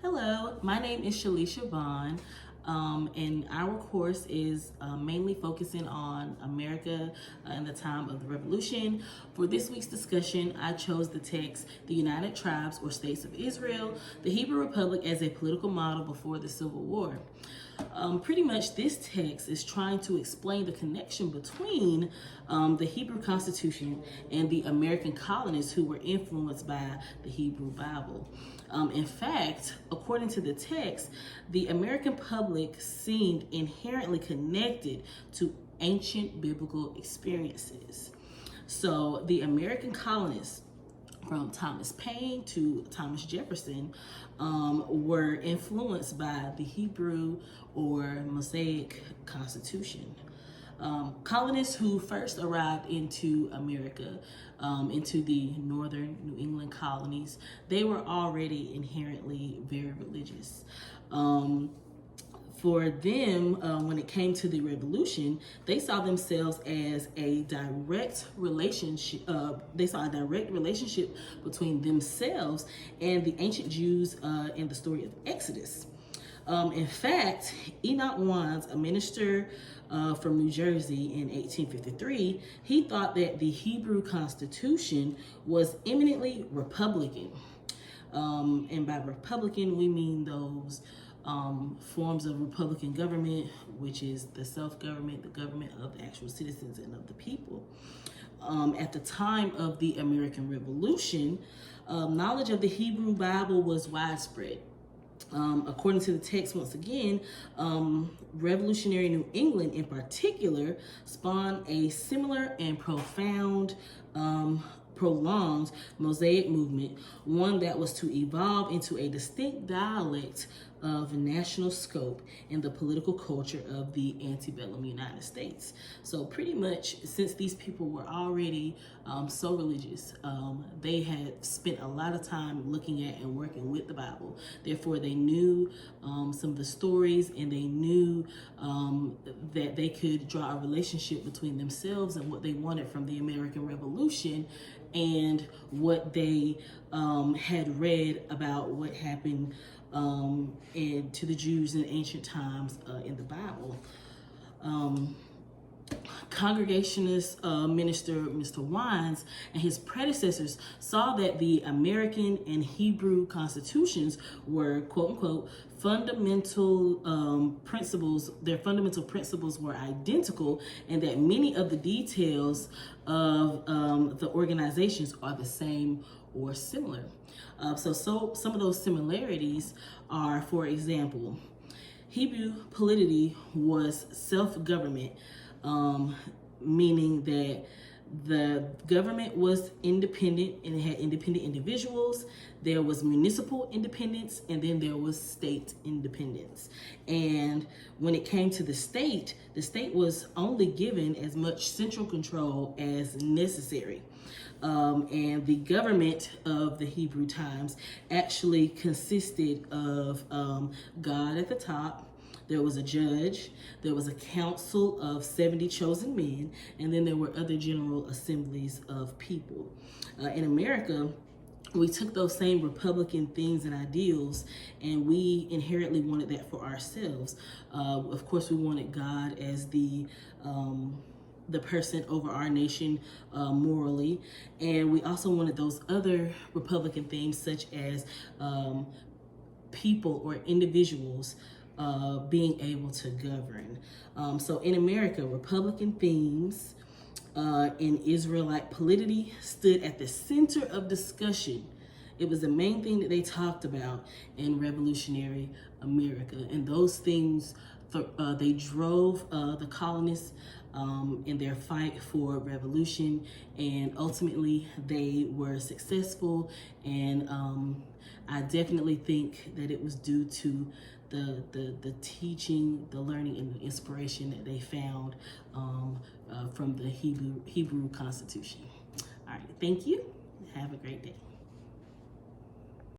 Hello, my name is Shelishia Vaughn, and our course is mainly focusing on America in the time of the Revolution. For this week's discussion, I chose the text, The United Tribes or States of Israel, the Hebrew Republic as a political model before the Civil War. Pretty much this text is trying to explain the connection between the Hebrew Constitution and the American colonists who were influenced by the Hebrew Bible. In fact, according to the text, the American public seemed inherently connected to ancient biblical experiences. So the American colonists, from Thomas Paine to Thomas Jefferson, were influenced by the Hebrew or Mosaic Constitution. Colonists who first arrived into America, into the northern New England colonies, they were already inherently very religious. For them, when it came to the revolution, they saw themselves as a direct relationship. They saw a direct relationship between themselves and the ancient Jews in the story of Exodus. In fact, Enoch Wines, a minister from New Jersey in 1853, he thought that the Hebrew Constitution was eminently Republican. And by Republican, we mean those forms of Republican government, which is the self-government, the government of the actual citizens and of the people. At the time of the American Revolution, knowledge of the Hebrew Bible was widespread. According to the text, once again, revolutionary New England in particular spawned a similar and prolonged Mosaic movement, one that was to evolve into a distinct dialect of national scope in the political culture of the antebellum United States. So pretty much, since these people were already so religious, they had spent a lot of time looking at and working with the Bible. Therefore, they knew some of the stories, and they knew that they could draw a relationship between themselves and what they wanted from the American Revolution and what they had read about what happened to the Jews in ancient times in the Bible. Congregationist minister Mr. Wines and his predecessors saw that the American and Hebrew constitutions were, quote unquote, fundamental principles. Their fundamental principles were identical, and that many of the details of the organizations are the same or similar. So some of those similarities are, for example, Hebrew polity was self-government, meaning that the government was independent and it had independent individuals. There was municipal independence, and then there was state independence. And when it came to the state was only given as much central control as necessary. And the government of the Hebrew times actually consisted of God at the top. There was a judge, there was a council of 70 chosen men, and then there were other general assemblies of people. In America, we took those same Republican things and ideals, and we inherently wanted that for ourselves. Of course, we wanted God as the person over our nation morally, and we also wanted those other Republican things, such as people or individuals being able to govern. So in America, Republican themes in Israelite polity stood at the center of discussion. It was the main thing that they talked about in revolutionary America. And those things, they drove the colonists in their fight for revolution, and ultimately they were successful. And I definitely think that it was due to the teaching, the learning, and the inspiration that they found from the Hebrew Constitution. All right, thank you. Have a great day.